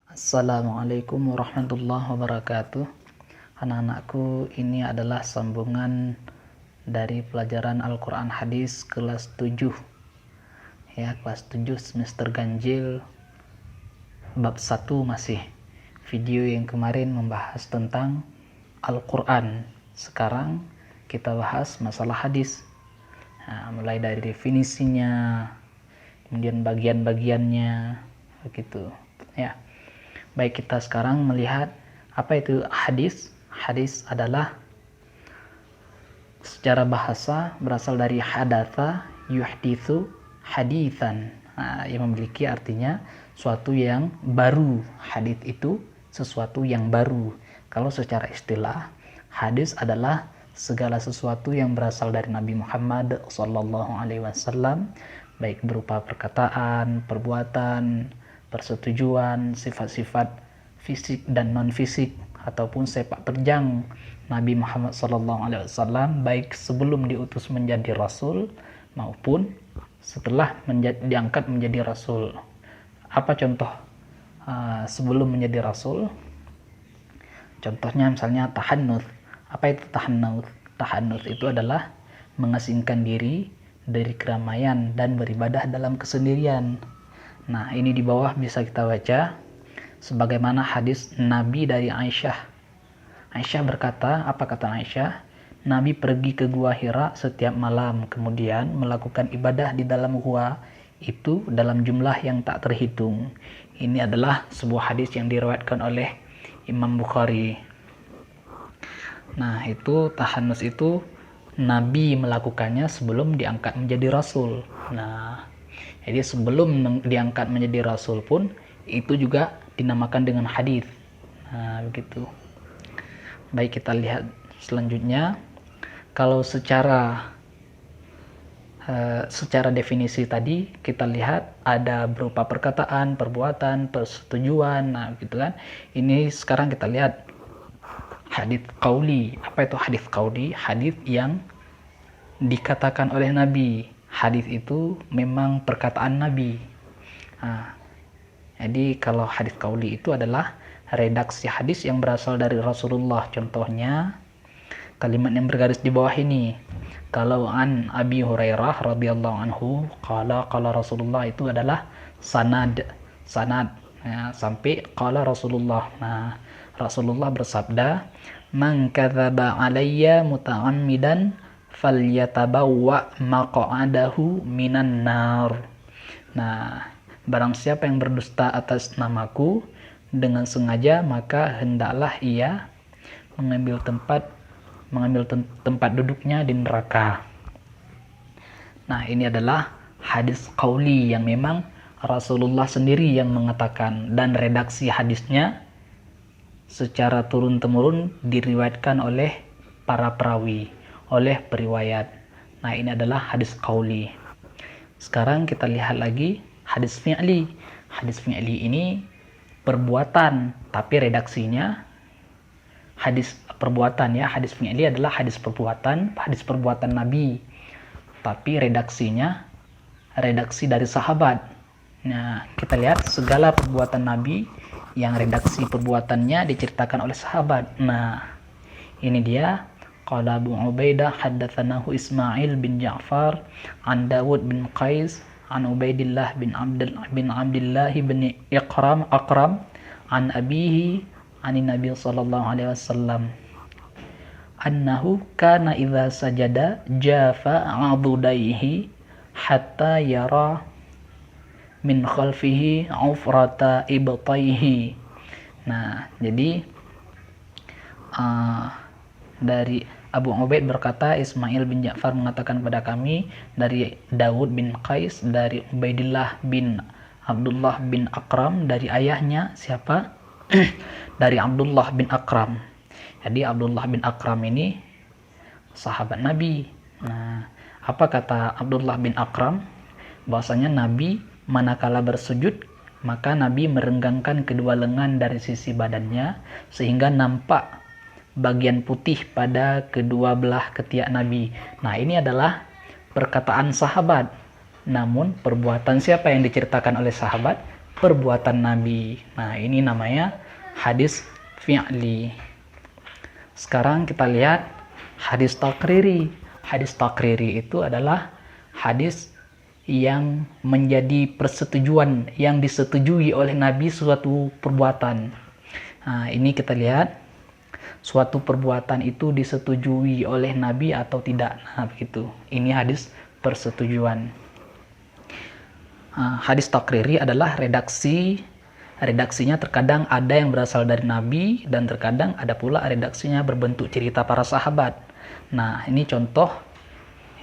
Assalamualaikum warahmatullahi wabarakatuh. Anak-anakku, ini adalah sambungan dari pelajaran Al-Quran Hadis kelas 7. Ya, kelas 7 semester ganjil bab 1 masih. Video yang kemarin membahas tentang Al-Quran. Sekarang kita bahas masalah hadis. Nah, mulai dari definisinya, kemudian bagian-bagiannya, begitu. Ya. Baik, kita sekarang melihat apa itu hadis. Hadis adalah secara bahasa berasal dari hadatsa yuhditsu haditsan, yang memiliki artinya suatu yang baru. Hadits itu sesuatu yang baru. Kalau secara istilah, hadis adalah segala sesuatu yang berasal dari Nabi Muhammad SAW, baik berupa perkataan, perbuatan, persetujuan, sifat-sifat fisik dan non fisik, ataupun sepak terjang Nabi Muhammad SAW, baik sebelum diutus menjadi rasul maupun setelah diangkat menjadi rasul. Apa contoh sebelum menjadi rasul? Contohnya misalnya tahannuts. Apa itu tahannuts? Tahannuts itu adalah mengasingkan diri dari keramaian dan beribadah dalam kesendirian. Nah, ini di bawah bisa kita baca sebagaimana hadis Nabi dari Aisyah. Aisyah berkata, apa kata Aisyah? Nabi pergi ke Gua Hira setiap malam, kemudian melakukan ibadah di dalam gua itu dalam jumlah yang tak terhitung. Ini adalah sebuah hadis yang diriwayatkan oleh Imam Bukhari. Nah, itu tahanus itu Nabi melakukannya sebelum diangkat menjadi rasul. Nah, jadi sebelum diangkat menjadi rasul pun itu juga dinamakan dengan hadis. Nah, begitu. Baik, kita lihat selanjutnya. Kalau secara definisi tadi kita lihat ada berupa perkataan, perbuatan, persetujuan. Nah, gitu kan. Ini sekarang kita lihat hadis qauli. Apa itu hadis qauli? Hadis yang dikatakan oleh Nabi. Hadis itu memang perkataan Nabi. Nah, jadi kalau hadis qauli itu adalah redaksi hadis yang berasal dari Rasulullah. Contohnya kalimat yang bergaris di bawah ini. Kalau an Abi Hurairah radhiyallahu anhu qala Rasulullah, itu adalah sanad ya, sampai qala Rasulullah. Nah, Rasulullah bersabda, "Man kadzaba alayya muta'ammidan falyatabawwa maq'adahu minan nar." Nah, barang siapa yang berdusta atas namaku dengan sengaja, maka hendaklah ia mengambil tempat duduknya di neraka. Nah, ini adalah hadis qauli yang memang Rasulullah sendiri yang mengatakan, dan redaksi hadisnya secara turun-temurun diriwayatkan oleh para perawi, oleh periwayat. Nah, ini adalah hadis qauli. Sekarang kita lihat lagi hadis fi'li. Hadis fi'li ini perbuatan, tapi redaksinya hadis perbuatan ya. Hadis fi'li adalah hadis perbuatan Nabi, tapi redaksinya redaksi dari sahabat. Nah, kita lihat segala perbuatan Nabi yang redaksi perbuatannya diceritakan oleh sahabat. Nah, ini dia. Qala Abu Ubaidah haddatsanahu Ismail bin Ja'far an Dawud bin Qais an Ubaidillah bin Abdullah bin Aqram an abihi anin Nabi sallallahu alaihi wasallam annahu kana idza sajada jafa 'adudaihi hatta yara min khalfihi ufrata ibtaihi. Nah, jadi dari Abu Ubaid berkata, Ismail bin Ja'far mengatakan kepada kami dari Dawud bin Qais, dari Ubaidillah bin Abdullah bin Aqram, dari ayahnya siapa? Dari Abdullah bin Aqram. Jadi Abdullah bin Aqram ini sahabat Nabi. Nah, apa kata Abdullah bin Aqram? Bahwasanya Nabi manakala bersujud, maka Nabi merenggangkan kedua lengan dari sisi badannya sehingga nampak bagian putih pada kedua belah ketiak Nabi. Nah, ini adalah perkataan sahabat. Namun perbuatan siapa yang diceritakan oleh sahabat? perbuatan Nabi. Nah, ini namanya hadis fi'li. Sekarang kita lihat hadis takriri. Hadis takriri itu adalah hadis yang menjadi persetujuan, yang disetujui oleh Nabi suatu perbuatan. Nah, ini kita lihat suatu perbuatan itu disetujui oleh Nabi atau tidak. Nah, begitu. Ini hadis persetujuan. Hadis takriri adalah redaksinya terkadang ada yang berasal dari Nabi dan terkadang ada pula redaksinya berbentuk cerita para sahabat. Nah, ini contoh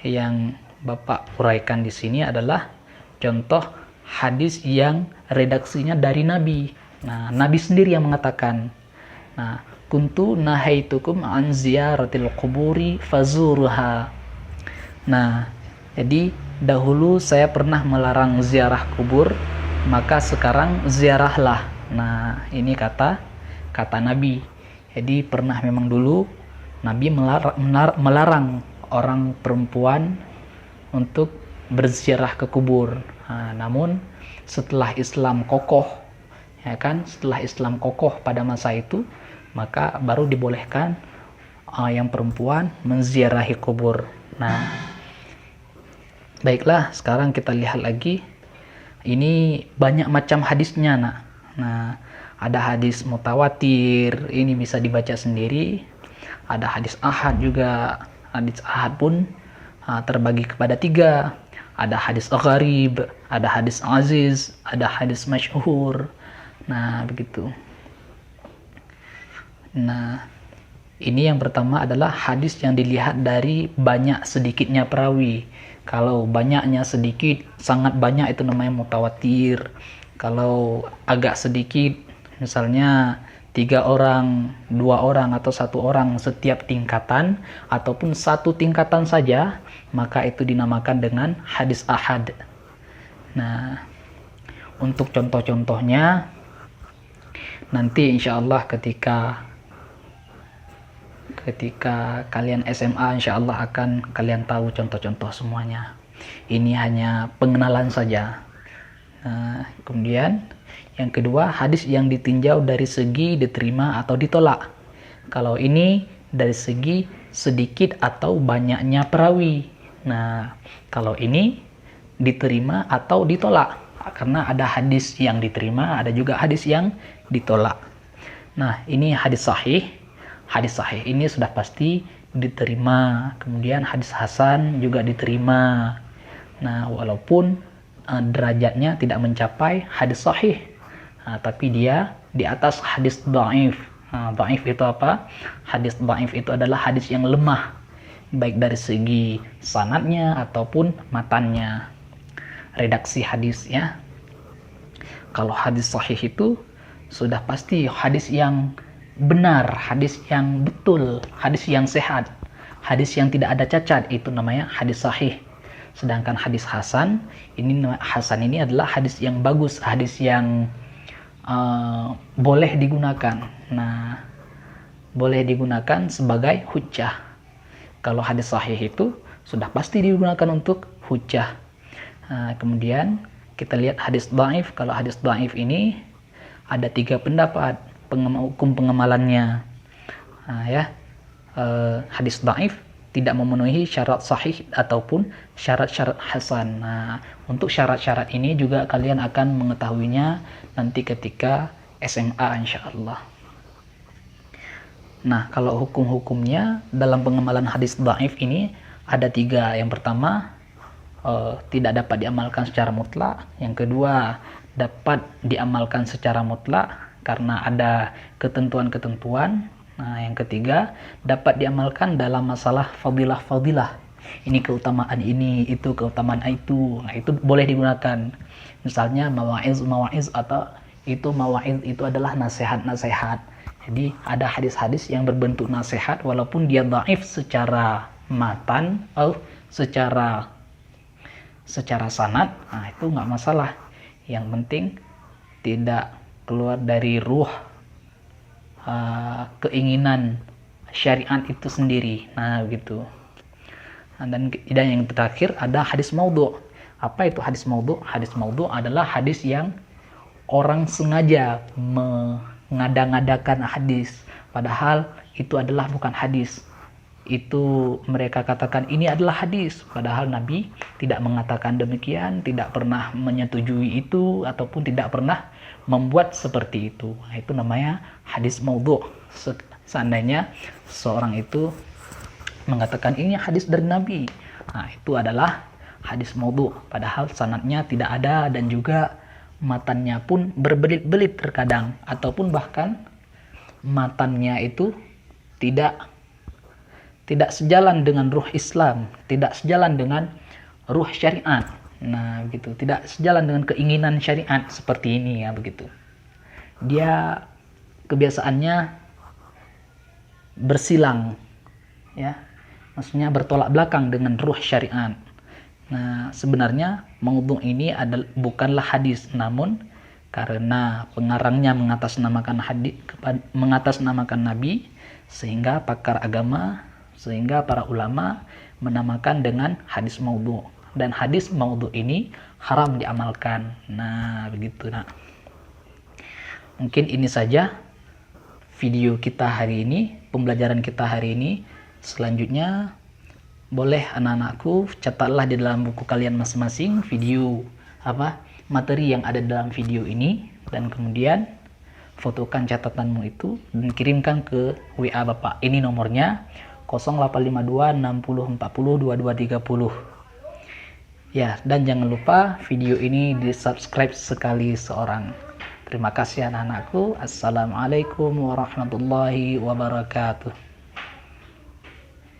yang Bapak uraikan di sini adalah contoh hadis yang redaksinya dari Nabi. Nah, Nabi sendiri yang mengatakan, nah, kuntu nahaitukum an ziyaratil quburi fazuruha. Nah, jadi dahulu saya pernah melarang ziarah kubur, maka sekarang ziarahlah. Nah, ini kata Nabi. Jadi pernah memang dulu Nabi melarang orang perempuan untuk berziarah ke kubur. Nah, namun setelah Islam kokoh, ya kan? Setelah Islam kokoh pada masa itu, maka baru dibolehkan yang perempuan menziarahi kubur. Nah, baiklah, sekarang kita lihat lagi. Ini banyak macam hadisnya, nak. Nah, ada hadis mutawatir, ini bisa dibaca sendiri. Ada hadis ahad juga. Hadis ahad pun terbagi kepada 3. Ada hadis gharib, ada hadis aziz, ada hadis masyhur. Nah, begitu. Nah, ini yang pertama adalah hadis yang dilihat dari banyak sedikitnya perawi. Kalau banyaknya sedikit, sangat banyak, itu namanya mutawatir. Kalau agak sedikit, misalnya 3 orang, 2 orang, atau 1 orang setiap tingkatan, ataupun 1 tingkatan saja, maka itu dinamakan dengan hadis ahad. Nah, untuk contoh-contohnya, nanti insya Allah ketika kalian SMA, insya Allah akan kalian tahu contoh-contoh semuanya. Ini hanya pengenalan saja. Nah, kemudian yang kedua, hadis yang ditinjau dari segi diterima atau ditolak. Kalau ini dari segi sedikit atau banyaknya perawi. Nah, kalau ini diterima atau ditolak. Karena ada hadis yang diterima, ada juga hadis yang ditolak. Nah, ini hadis sahih. Hadis sahih ini sudah pasti diterima. Kemudian hadis hasan juga diterima. Nah, walaupun derajatnya tidak mencapai hadis sahih, tapi dia di atas hadis dhaif. Dhaif itu apa? Hadis dhaif itu adalah hadis yang lemah, baik dari segi sanadnya ataupun matannya, redaksi hadisnya. Kalau hadis sahih itu sudah pasti hadis yang benar, hadis yang betul, hadis yang sehat, hadis yang tidak ada cacat, itu namanya hadis sahih. Sedangkan hadis hasan ini adalah hadis yang bagus, hadis yang boleh digunakan. Nah, boleh digunakan sebagai hujjah. Kalau hadis sahih itu sudah pasti digunakan untuk hujjah. Kemudian kita lihat hadis dhaif. Kalau hadis dhaif ini ada 3 pendapat hukum pengemalannya. Hadis dhaif tidak memenuhi syarat sahih ataupun syarat-syarat hasan. Nah, untuk syarat-syarat ini juga kalian akan mengetahuinya nanti ketika SMA insyaallah. Nah, kalau hukum-hukumnya dalam pengemalan hadis dhaif ini ada 3. Yang pertama, tidak dapat diamalkan secara mutlak. Yang kedua, dapat diamalkan secara mutlak karena ada ketentuan-ketentuan. Nah, yang ketiga, dapat diamalkan dalam masalah fadilah-fadilah. Ini keutamaan ini, itu keutamaan itu. Nah, itu boleh digunakan. Misalnya mawa'iz atau itu mawa'iz itu adalah nasihat-nasihat. Jadi ada hadis-hadis yang berbentuk nasihat walaupun dia dhaif secara matan atau secara sanad. Nah, itu nggak masalah. Yang penting tidak keluar dari ruh keinginan syariat itu sendiri. Nah, begitu. Dan yang terakhir ada hadis maudhu'. Apa itu hadis maudhu'? Hadis maudhu' adalah hadis yang orang sengaja mengada-ngadakan hadis, padahal itu adalah bukan hadis. Itu mereka katakan ini adalah hadis, padahal Nabi tidak mengatakan demikian, tidak pernah menyetujui itu, ataupun tidak pernah membuat seperti itu. Nah, itu namanya hadis maudhu'. Seandainya seorang itu mengatakan ini hadis dari Nabi, nah itu adalah hadis maudhu', padahal sanadnya tidak ada dan juga matannya pun berbelit-belit terkadang, ataupun bahkan matannya itu tidak sejalan dengan ruh Islam, tidak sejalan dengan ruh syariat. Nah, begitu, tidak sejalan dengan keinginan syariat seperti ini ya, begitu. Dia kebiasaannya bersilang, ya, maksudnya bertolak belakang dengan ruh syariat. Nah, sebenarnya maudhu' ini bukanlah hadis, namun karena pengarangnya mengatasnamakan Nabi, sehingga pakar agama, sehingga para ulama menamakan dengan hadis maudhu', dan hadis maudhu' ini haram diamalkan. Nah, begitu. Nah, mungkin ini saja video kita hari ini, pembelajaran kita hari ini. Selanjutnya boleh anak-anakku catatlah di dalam buku kalian masing-masing video materi yang ada dalam video ini, dan kemudian fotokan catatanmu itu dan kirimkan ke WA Bapak. Ini nomornya 0852 60 40 2230. Ya, dan jangan lupa video ini di-subscribe sekali seorang. Terima kasih anak-anakku. Assalamualaikum warahmatullahi wabarakatuh.